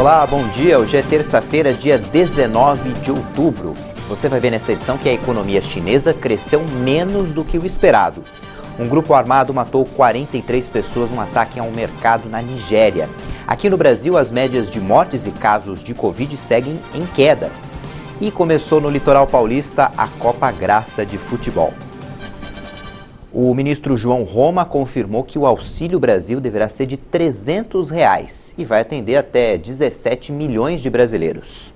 Olá, bom dia. Hoje é terça-feira, dia 19 de outubro. Você vai ver nessa edição que a economia chinesa cresceu menos do que o esperado. Um grupo armado matou 43 pessoas num ataque a um mercado na Nigéria. Aqui no Brasil, as médias de mortes e casos de Covid seguem em queda. E começou no litoral paulista a Copa Graça de Futebol. O ministro João Roma confirmou que o Auxílio Brasil deverá ser de R$ 300 e vai atender até 17 milhões de brasileiros.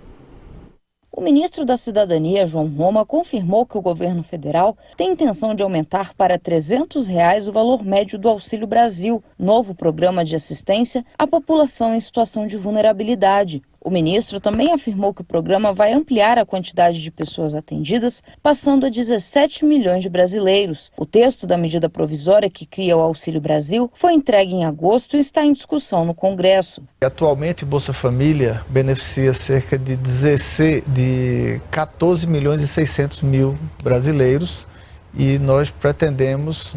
O ministro da Cidadania, João Roma, confirmou que o governo federal tem intenção de aumentar para R$ 300 o valor médio do Auxílio Brasil, novo programa de assistência à população em situação de vulnerabilidade. O ministro também afirmou que o programa vai ampliar a quantidade de pessoas atendidas, passando a 17 milhões de brasileiros. O texto da medida provisória que cria o Auxílio Brasil foi entregue em agosto e está em discussão no Congresso. Atualmente, o Bolsa Família beneficia cerca de 14 milhões e 600 mil brasileiros e nós pretendemos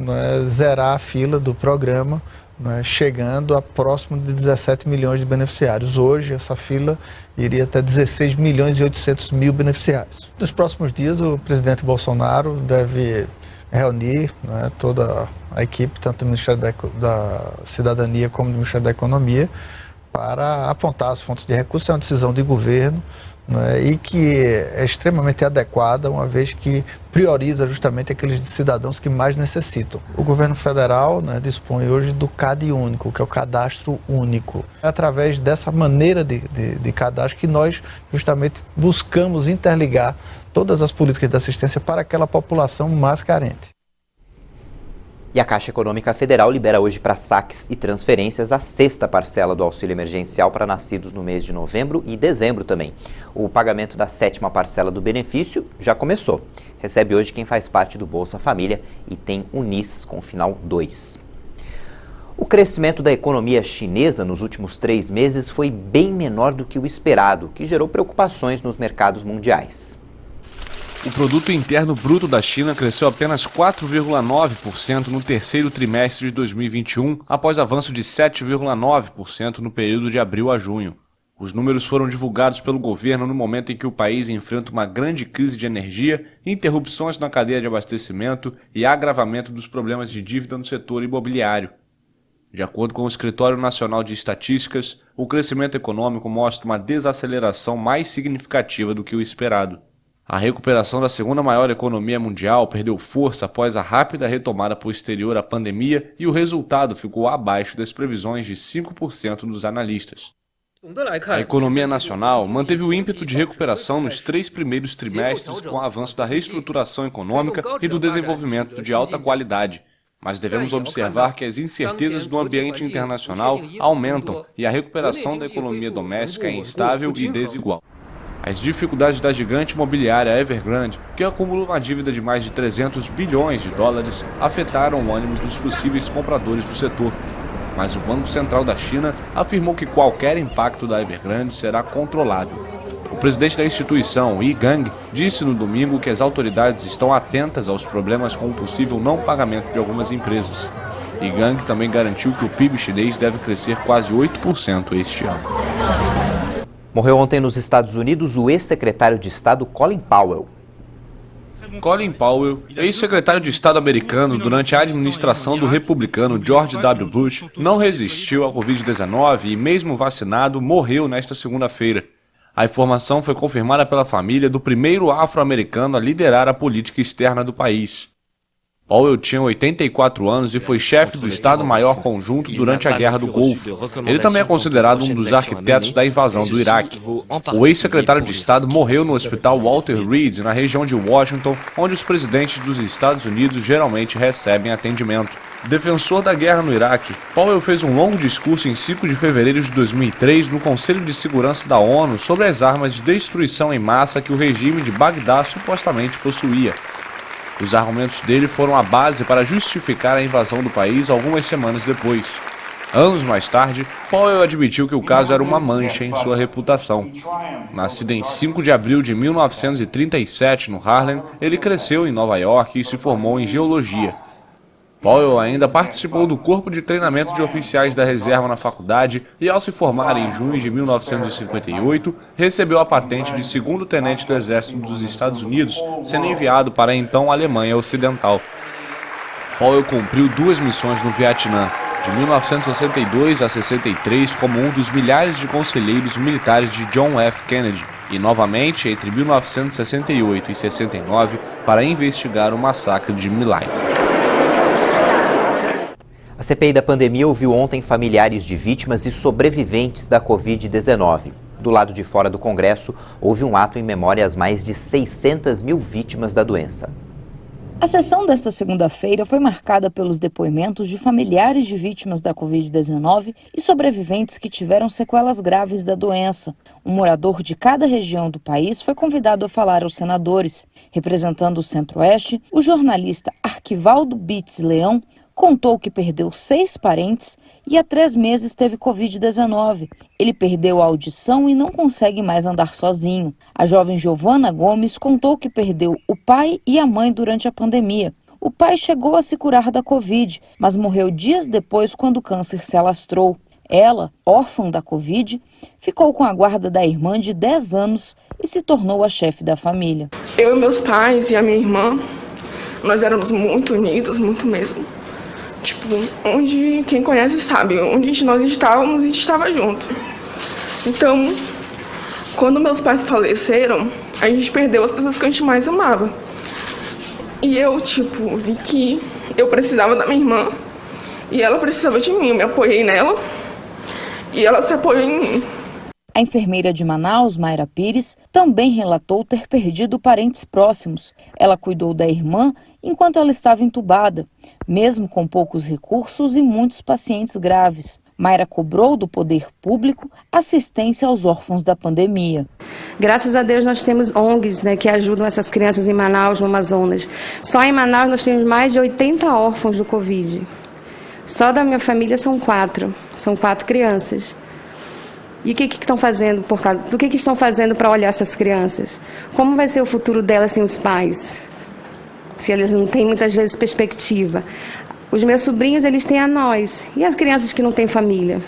zerar a fila do programa, chegando a próximo de 17 milhões de beneficiários. Hoje, essa fila iria até 16 milhões e 800 mil beneficiários. Nos próximos dias, o presidente Bolsonaro deve reunir toda a equipe, tanto do Ministério da Cidadania como do Ministério da Economia, para apontar as fontes de recursos. É uma decisão de governo, e que é extremamente adequada, uma vez que prioriza justamente aqueles cidadãos que mais necessitam. O governo federal dispõe hoje do CAD único, que é o cadastro único. É através dessa maneira de cadastro que nós justamente buscamos interligar todas as políticas de assistência para aquela população mais carente. E a Caixa Econômica Federal libera hoje para saques e transferências a 6ª parcela do auxílio emergencial para nascidos no mês de novembro e dezembro também. O pagamento da 7ª parcela do benefício já começou. Recebe hoje quem faz parte do Bolsa Família e tem o NIS com final 2. O crescimento da economia chinesa nos últimos 3 meses foi bem menor do que o esperado, que gerou preocupações nos mercados mundiais. O produto interno bruto da China cresceu apenas 4,9% no terceiro trimestre de 2021, após avanço de 7,9% no período de abril a junho. Os números foram divulgados pelo governo no momento em que o país enfrenta uma grande crise de energia, interrupções na cadeia de abastecimento e agravamento dos problemas de dívida no setor imobiliário. De acordo com o Escritório Nacional de Estatísticas, o crescimento econômico mostra uma desaceleração mais significativa do que o esperado. A recuperação da segunda maior economia mundial perdeu força após a rápida retomada posterior à pandemia e o resultado ficou abaixo das previsões de 5% dos analistas. A economia nacional manteve o ímpeto de recuperação nos 3 primeiros trimestres com o avanço da reestruturação econômica e do desenvolvimento de alta qualidade. Mas devemos observar que as incertezas do ambiente internacional aumentam e a recuperação da economia doméstica é instável e desigual. As dificuldades da gigante imobiliária Evergrande, que acumula uma dívida de mais de 300 bilhões de dólares, afetaram o ânimo dos possíveis compradores do setor. Mas o Banco Central da China afirmou que qualquer impacto da Evergrande será controlável. O presidente da instituição, Yi Gang, disse no domingo que as autoridades estão atentas aos problemas com o possível não pagamento de algumas empresas. Yi Gang também garantiu que o PIB chinês deve crescer quase 8% este ano. Morreu ontem nos Estados Unidos o ex-secretário de Estado Colin Powell. Colin Powell, ex-secretário de Estado americano durante a administração do republicano George W. Bush, não resistiu à Covid-19 e, mesmo vacinado, morreu nesta segunda-feira. A informação foi confirmada pela família do primeiro afro-americano a liderar a política externa do país. Powell tinha 84 anos e foi chefe do Estado-Maior Conjunto durante a Guerra do Golfo. Ele também é considerado um dos arquitetos da invasão do Iraque. O ex-secretário de Estado morreu no hospital Walter Reed, na região de Washington, onde os presidentes dos Estados Unidos geralmente recebem atendimento. Defensor da guerra no Iraque, Powell fez um longo discurso em 5 de fevereiro de 2003 no Conselho de Segurança da ONU sobre as armas de destruição em massa que o regime de Bagdá supostamente possuía. Os argumentos dele foram a base para justificar a invasão do país algumas semanas depois. Anos mais tarde, Powell admitiu que o caso era uma mancha em sua reputação. Nascido em 5 de abril de 1937 no Harlem, ele cresceu em Nova York e se formou em geologia. Powell ainda participou do corpo de treinamento de oficiais da reserva na faculdade e, ao se formar em junho de 1958, recebeu a patente de segundo tenente do Exército dos Estados Unidos, sendo enviado para a então Alemanha Ocidental. Powell cumpriu 2 missões no Vietnã, de 1962 a 63, como um dos milhares de conselheiros militares de John F. Kennedy, e novamente entre 1968 e 69 para investigar o massacre de My Lai. A CPI da pandemia ouviu ontem familiares de vítimas e sobreviventes da Covid-19. Do lado de fora do Congresso, houve um ato em memória às mais de 600 mil vítimas da doença. A sessão desta segunda-feira foi marcada pelos depoimentos de familiares de vítimas da Covid-19 e sobreviventes que tiveram sequelas graves da doença. Um morador de cada região do país foi convidado a falar aos senadores. Representando o Centro-Oeste, o jornalista Arquivaldo Bitts Leão contou que perdeu 6 parentes e há 3 meses teve Covid-19. Ele perdeu a audição e não consegue mais andar sozinho. A jovem Giovana Gomes contou que perdeu o pai e a mãe durante a pandemia. O pai chegou a se curar da Covid, mas morreu dias depois quando o câncer se alastrou. Ela, órfã da Covid, ficou com a guarda da irmã de 10 anos e se tornou a chefe da família. Eu e meus pais e a minha irmã, nós éramos muito unidos, muito mesmo. Tipo, onde quem conhece sabe, onde nós estávamos, a gente estava junto. Então, quando meus pais faleceram, a gente perdeu as pessoas que a gente mais amava. E eu, vi que eu precisava da minha irmã e ela precisava de mim. Eu me apoiei nela e ela se apoiou em mim. A enfermeira de Manaus, Mayra Pires, também relatou ter perdido parentes próximos. Ela cuidou da irmã enquanto ela estava entubada, mesmo com poucos recursos e muitos pacientes graves. Mayra cobrou do poder público assistência aos órfãos da pandemia. Graças a Deus nós temos ONGs, que ajudam essas crianças em Manaus, no Amazonas. Só em Manaus nós temos mais de 80 órfãos do Covid. Só da minha família são 4 crianças. E o que estão fazendo por causa? Do que estão fazendo para olhar essas crianças? Como vai ser o futuro delas sem os pais? Se eles não têm muitas vezes perspectiva. Os meus sobrinhos, eles têm a nós. E as crianças que não têm família?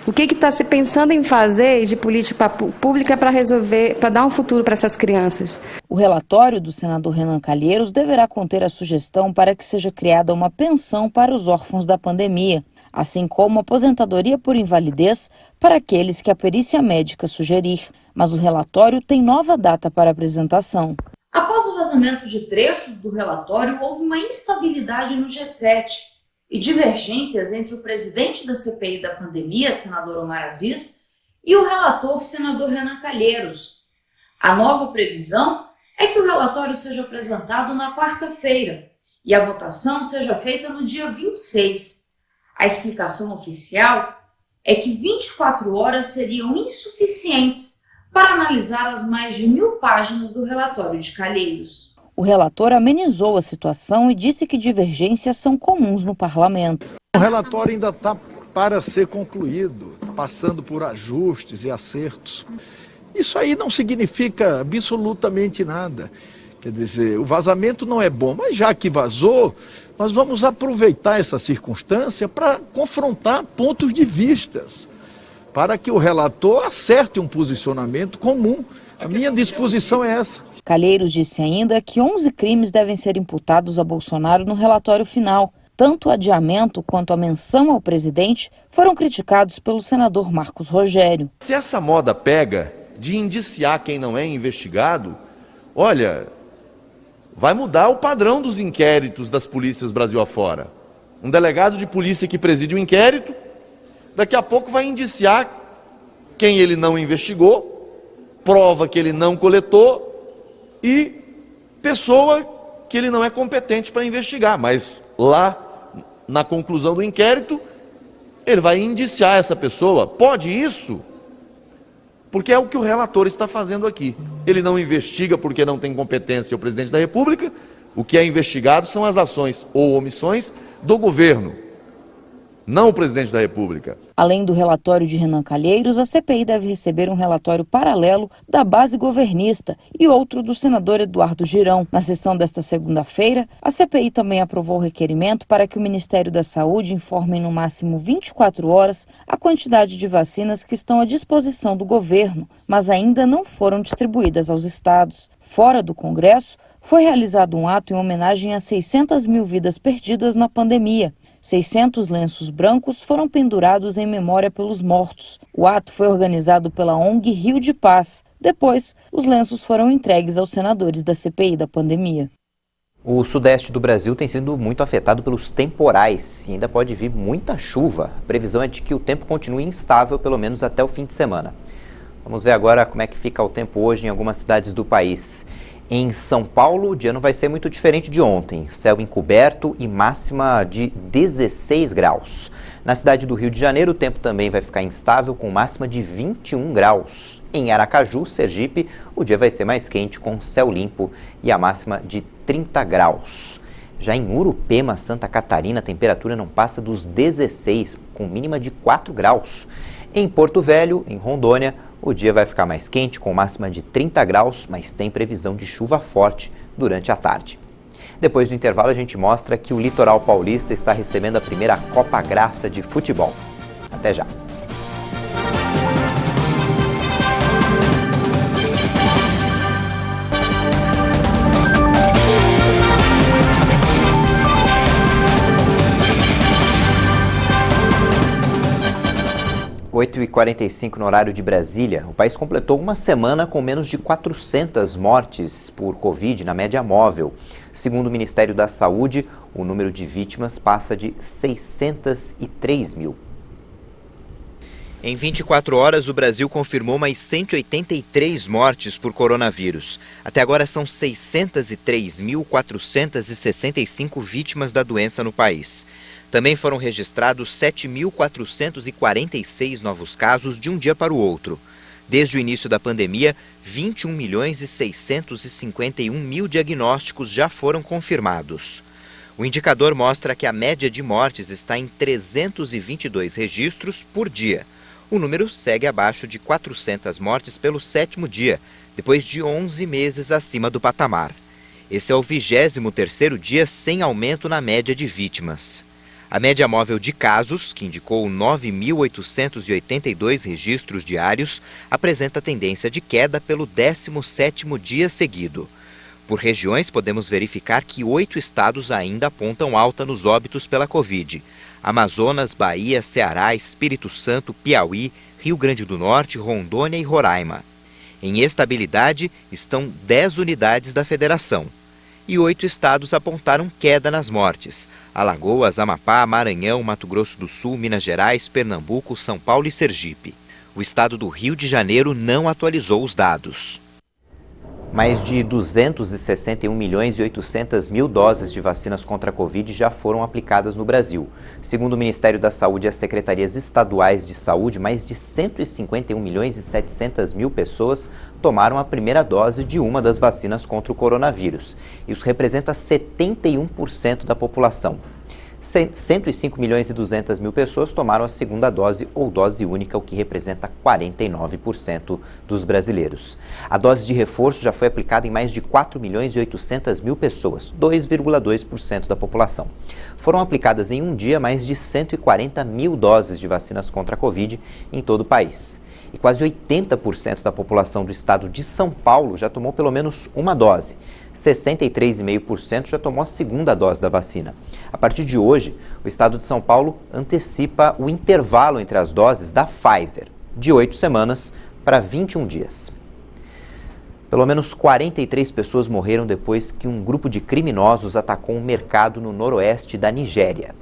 O que está se pensando em fazer de política pública para resolver, para dar um futuro para essas crianças? O relatório do senador Renan Calheiros deverá conter a sugestão para que seja criada uma pensão para os órfãos da pandemia, assim como aposentadoria por invalidez para aqueles que a perícia médica sugerir. Mas o relatório tem nova data para apresentação. Após o vazamento de trechos do relatório, houve uma instabilidade no G7 e divergências entre o presidente da CPI da pandemia, senador Omar Aziz, e o relator, senador Renan Calheiros. A nova previsão é que o relatório seja apresentado na quarta-feira e a votação seja feita no dia 26. A explicação oficial é que 24 horas seriam insuficientes para analisar as mais de 1000 páginas do relatório de Calheiros. O relator amenizou a situação e disse que divergências são comuns no parlamento. O relatório ainda está para ser concluído, passando por ajustes e acertos. Isso aí não significa absolutamente nada. Quer dizer, o vazamento não é bom, mas já que vazou, nós vamos aproveitar essa circunstância para confrontar pontos de vistas, para que o relator acerte um posicionamento comum. A minha disposição é essa. Calheiros disse ainda que 11 crimes devem ser imputados a Bolsonaro no relatório final. Tanto o adiamento quanto a menção ao presidente foram criticados pelo senador Marcos Rogério. Se essa moda pega de indiciar quem não é investigado, olha, vai mudar o padrão dos inquéritos das polícias Brasil afora. Um delegado de polícia que preside um inquérito, daqui a pouco vai indiciar quem ele não investigou, prova que ele não coletou e pessoa que ele não é competente para investigar. Mas lá, na conclusão do inquérito, ele vai indiciar essa pessoa. Pode isso? Porque é o que o relator está fazendo aqui. Ele não investiga porque não tem competência o presidente da República. O que é investigado são as ações ou omissões do governo. não o presidente da República. Além do relatório de Renan Calheiros, a CPI deve receber um relatório paralelo da base governista e outro do senador Eduardo Girão. Na sessão desta segunda-feira, a CPI também aprovou o requerimento para que o Ministério da Saúde informe em no máximo 24 horas a quantidade de vacinas que estão à disposição do governo, mas ainda não foram distribuídas aos estados. Fora do Congresso, foi realizado um ato em homenagem a 600 mil vidas perdidas na pandemia. 600 lenços brancos foram pendurados em memória pelos mortos. O ato foi organizado pela ONG Rio de Paz. Depois, os lenços foram entregues aos senadores da CPI da pandemia. O sudeste do Brasil tem sido muito afetado pelos temporais e ainda pode vir muita chuva. A previsão é de que o tempo continue instável pelo menos até o fim de semana. Vamos ver agora como é que fica o tempo hoje em algumas cidades do país. Em São Paulo, o dia não vai ser muito diferente de ontem. Céu encoberto e máxima de 16 graus. Na cidade do Rio de Janeiro, o tempo também vai ficar instável com máxima de 21 graus. Em Aracaju, Sergipe, o dia vai ser mais quente com céu limpo e a máxima de 30 graus. Já em Urupema, Santa Catarina, a temperatura não passa dos 16, com mínima de 4 graus. Em Porto Velho, em Rondônia, o dia vai ficar mais quente, com máxima de 30 graus, mas tem previsão de chuva forte durante a tarde. Depois do intervalo, a gente mostra que o litoral paulista está recebendo a primeira Copa Graça de futebol. Até já! Às 8h45 no horário de Brasília, o país completou uma semana com menos de 400 mortes por Covid na média móvel. Segundo o Ministério da Saúde, o número de vítimas passa de 603 mil. Em 24 horas, o Brasil confirmou mais 183 mortes por coronavírus. Até agora são 603.465 vítimas da doença no país. Também foram registrados 7.446 novos casos de um dia para o outro. Desde o início da pandemia, 21.651.000 diagnósticos já foram confirmados. O indicador mostra que a média de mortes está em 322 registros por dia. O número segue abaixo de 400 mortes pelo 7º dia, depois de 11 meses acima do patamar. Esse é o 23º dia sem aumento na média de vítimas. A média móvel de casos, que indicou 9.882 registros diários, apresenta tendência de queda pelo 17º dia seguido. Por regiões, podemos verificar que 8 estados ainda apontam alta nos óbitos pela Covid. Amazonas, Bahia, Ceará, Espírito Santo, Piauí, Rio Grande do Norte, Rondônia e Roraima. Em estabilidade estão 10 unidades da federação. E 8 estados apontaram queda nas mortes: Alagoas, Amapá, Maranhão, Mato Grosso do Sul, Minas Gerais, Pernambuco, São Paulo e Sergipe. O estado do Rio de Janeiro não atualizou os dados. Mais de 261.800.000 doses de vacinas contra a Covid já foram aplicadas no Brasil. Segundo o Ministério da Saúde e as secretarias estaduais de saúde, mais de 151.700.000 pessoas tomaram a primeira dose de uma das vacinas contra o coronavírus. Isso representa 71% da população. 105.200.000 pessoas tomaram a segunda dose ou dose única, o que representa 49% dos brasileiros. A dose de reforço já foi aplicada em mais de 4.800.000 pessoas, 2,2% da população. Foram aplicadas em um dia mais de 140.000 doses de vacinas contra a Covid em todo o país. E quase 80% da população do estado de São Paulo já tomou pelo menos uma dose. 63,5% já tomou a segunda dose da vacina. A partir de hoje, o estado de São Paulo antecipa o intervalo entre as doses da Pfizer, de 8 semanas para 21 dias. Pelo menos 43 pessoas morreram depois que um grupo de criminosos atacou um mercado no noroeste da Nigéria.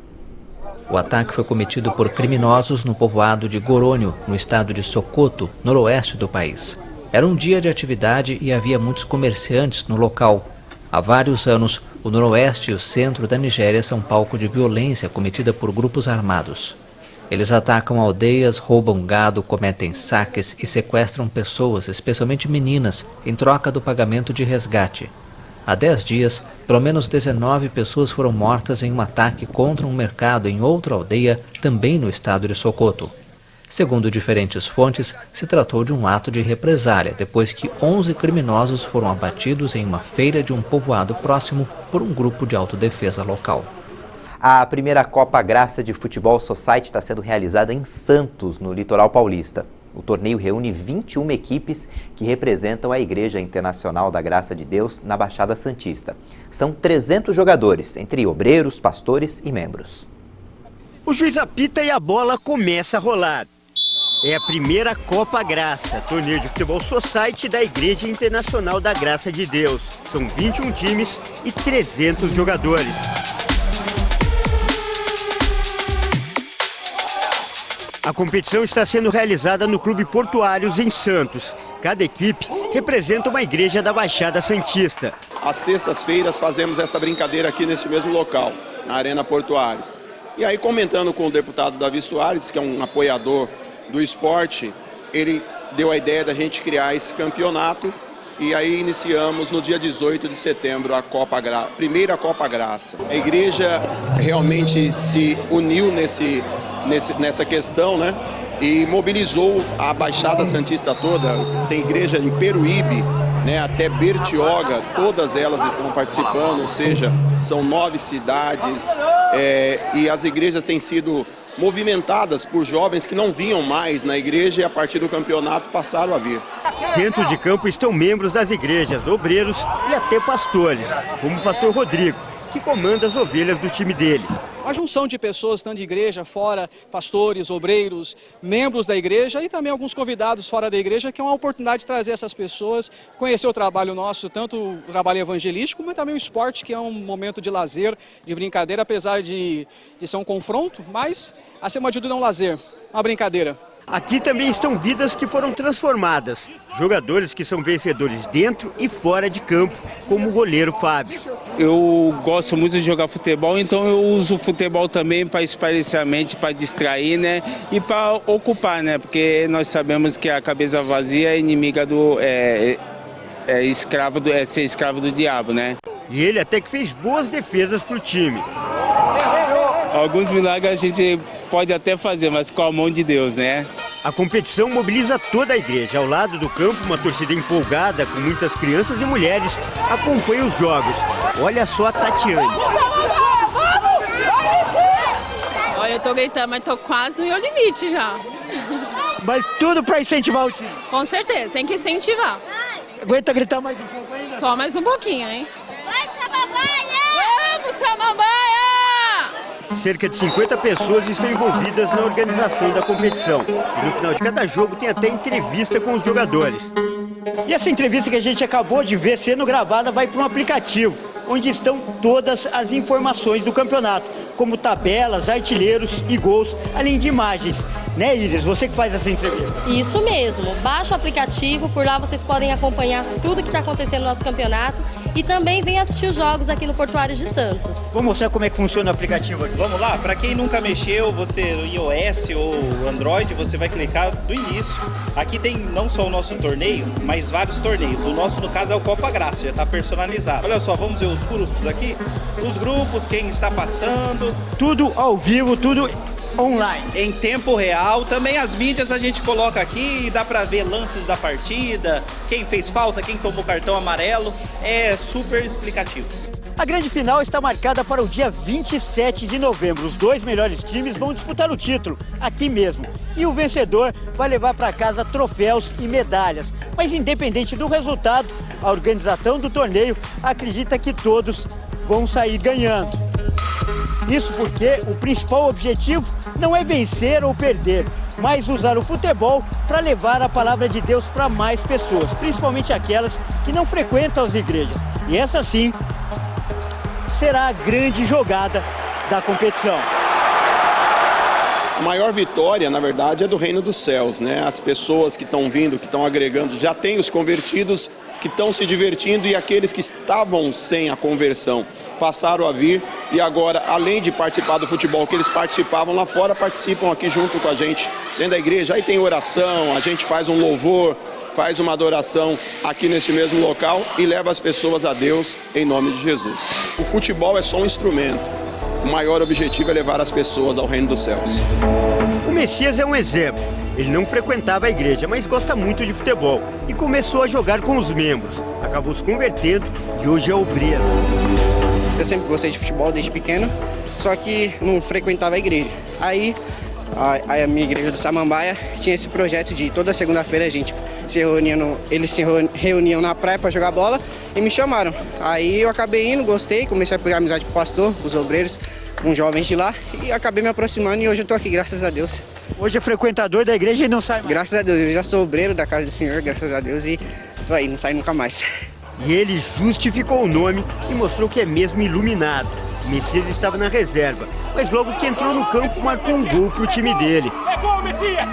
O ataque foi cometido por criminosos no povoado de Gorônio, no estado de Sokoto, noroeste do país. Era um dia de atividade e havia muitos comerciantes no local. Há vários anos, o noroeste e o centro da Nigéria são palco de violência cometida por grupos armados. Eles atacam aldeias, roubam gado, cometem saques e sequestram pessoas, especialmente meninas, em troca do pagamento de resgate. Há 10 dias, pelo menos 19 pessoas foram mortas em um ataque contra um mercado em outra aldeia, também no estado de Socoto. Segundo diferentes fontes, se tratou de um ato de represália, depois que 11 criminosos foram abatidos em uma feira de um povoado próximo por um grupo de autodefesa local. A primeira Copa Graça de Futebol Society está sendo realizada em Santos, no litoral paulista. O torneio reúne 21 equipes que representam a Igreja Internacional da Graça de Deus na Baixada Santista. São 300 jogadores, entre obreiros, pastores e membros. O juiz apita e a bola começa a rolar. É a primeira Copa Graça, torneio de futebol society da Igreja Internacional da Graça de Deus. São 21 times e 300 jogadores. A competição está sendo realizada no Clube Portuários, em Santos. Cada equipe representa uma igreja da Baixada Santista. Às sextas-feiras fazemos essa brincadeira aqui neste mesmo local, na Arena Portuários. E aí, comentando com o deputado Davi Soares, que é um apoiador do esporte, ele deu a ideia da gente criar esse campeonato. E aí iniciamos no dia 18 de setembro a primeira Copa Graça. A igreja realmente se uniu nessa questão, né? E mobilizou a Baixada Santista toda. Tem igreja em Peruíbe, né, até Bertioga, todas elas estão participando, ou seja, são 9 cidades, e as igrejas têm sido movimentadas por jovens que não vinham mais na igreja e a partir do campeonato passaram a vir. Dentro de campo estão membros das igrejas, obreiros e até pastores, como o pastor Rodrigo, que comanda as ovelhas do time dele. A junção de pessoas, tanto de igreja, fora, pastores, obreiros, membros da igreja e também alguns convidados fora da igreja, que é uma oportunidade de trazer essas pessoas, conhecer o trabalho nosso, tanto o trabalho evangelístico, mas também o esporte, que é um momento de lazer, de brincadeira, apesar de ser um confronto, mas acima de tudo é um lazer, uma brincadeira. Aqui também estão vidas que foram transformadas, jogadores que são vencedores dentro e fora de campo, como o goleiro Fábio. Eu gosto muito de jogar futebol, então eu uso o futebol também para espairecer a mente, para distrair, né? E para ocupar, né? Porque nós sabemos que a cabeça vazia é inimiga do... é ser escravo do diabo, né? E ele até que fez boas defesas para o time. Alguns milagres a gente pode até fazer, mas com a mão de Deus, né? A competição mobiliza toda a igreja. Ao lado do campo, uma torcida empolgada, com muitas crianças e mulheres, acompanha os jogos. Olha só a Tatiane. Olha, eu tô gritando, mas tô quase no meu limite já. Mas tudo para incentivar o time. Com certeza, tem que incentivar. Aguenta gritar mais um pouco ainda? Só mais um pouquinho, hein? Vai, Samambaia! Vamos, Samambaia! Cerca de 50 pessoas estão envolvidas na organização da competição. E no final de cada jogo tem até entrevista com os jogadores. E essa entrevista que a gente acabou de ver sendo gravada vai para um aplicativo, onde estão todas as informações do campeonato, como tabelas, artilheiros e gols, além de imagens. Né, Iris? Você que faz essa entrevista. Isso mesmo. Baixa o aplicativo, por lá vocês podem acompanhar tudo que está acontecendo no nosso campeonato e também vem assistir os jogos aqui no Portuários de Santos. Vamos mostrar como é que funciona o aplicativo aqui. Vamos lá, para quem nunca mexeu, você no iOS ou Android, você vai clicar do início. Aqui tem não só o nosso torneio, mas vários torneios. O nosso, no caso, é o Copa Graça, já está personalizado. Olha só, vamos ver os grupos aqui. Os grupos, quem está passando. Tudo ao vivo, tudo online. Em tempo real. Também as mídias a gente coloca aqui e dá para ver lances da partida, quem fez falta, quem tomou cartão amarelo. É super explicativo. A grande final está marcada para o dia 27 de novembro. Os 2 melhores times vão disputar o título, aqui mesmo. E o vencedor vai levar para casa troféus e medalhas. Mas independente do resultado, a organização do torneio acredita que todos vão sair ganhando. Isso porque o principal objetivo não é vencer ou perder, mas usar o futebol para levar a palavra de Deus para mais pessoas, principalmente aquelas que não frequentam as igrejas. E essa sim será a grande jogada da competição. A maior vitória, na verdade, é do reino dos céus, né? As pessoas que estão vindo, que estão agregando, já tem os convertidos que estão se divertindo e aqueles que estavam sem a conversão passaram a vir e agora, além de participar do futebol que eles participavam lá fora, participam aqui junto com a gente dentro da igreja. Aí tem oração, a gente faz um louvor faz uma adoração aqui neste mesmo local e leva as pessoas a Deus em nome de Jesus. O futebol é só um instrumento. O maior objetivo é levar as pessoas ao reino dos céus. O Messias é um exemplo. Ele não frequentava a igreja, mas gosta muito de futebol e começou a jogar com os membros. Acabou se convertendo e hoje é obreiro. Eu sempre gostei de futebol desde pequeno, só que não frequentava a igreja. Aí a minha igreja do Samambaia tinha esse projeto de toda segunda-feira a gente eles se reuniam na praia para jogar bola e me chamaram. Aí eu acabei indo, gostei, comecei a pegar amizade com o pastor, com os obreiros, com jovens de lá e acabei me aproximando e hoje eu estou aqui, graças a Deus. Hoje é frequentador da igreja e não sai mais. Graças a Deus, eu já sou obreiro da casa do Senhor, graças a Deus, e tô aí, não saio nunca mais. E ele justificou o nome e mostrou que é mesmo iluminado. O Messias estava na reserva, mas logo que entrou no campo, marcou um gol pro time dele. É gol, Messias!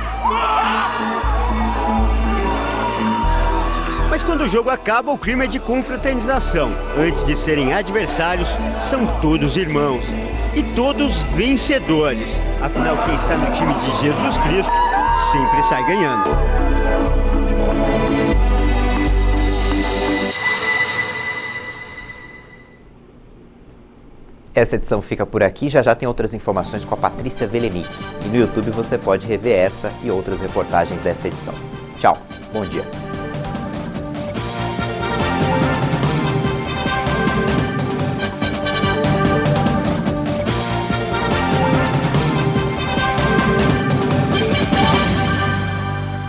Mas quando o jogo acaba, o clima é de confraternização. Antes de serem adversários, são todos irmãos. E todos vencedores. Afinal, quem está no time de Jesus Cristo sempre sai ganhando. Essa edição fica por aqui, já tem outras informações com a Patrícia Velenic. E no YouTube você pode rever essa e outras reportagens dessa edição. Tchau, bom dia.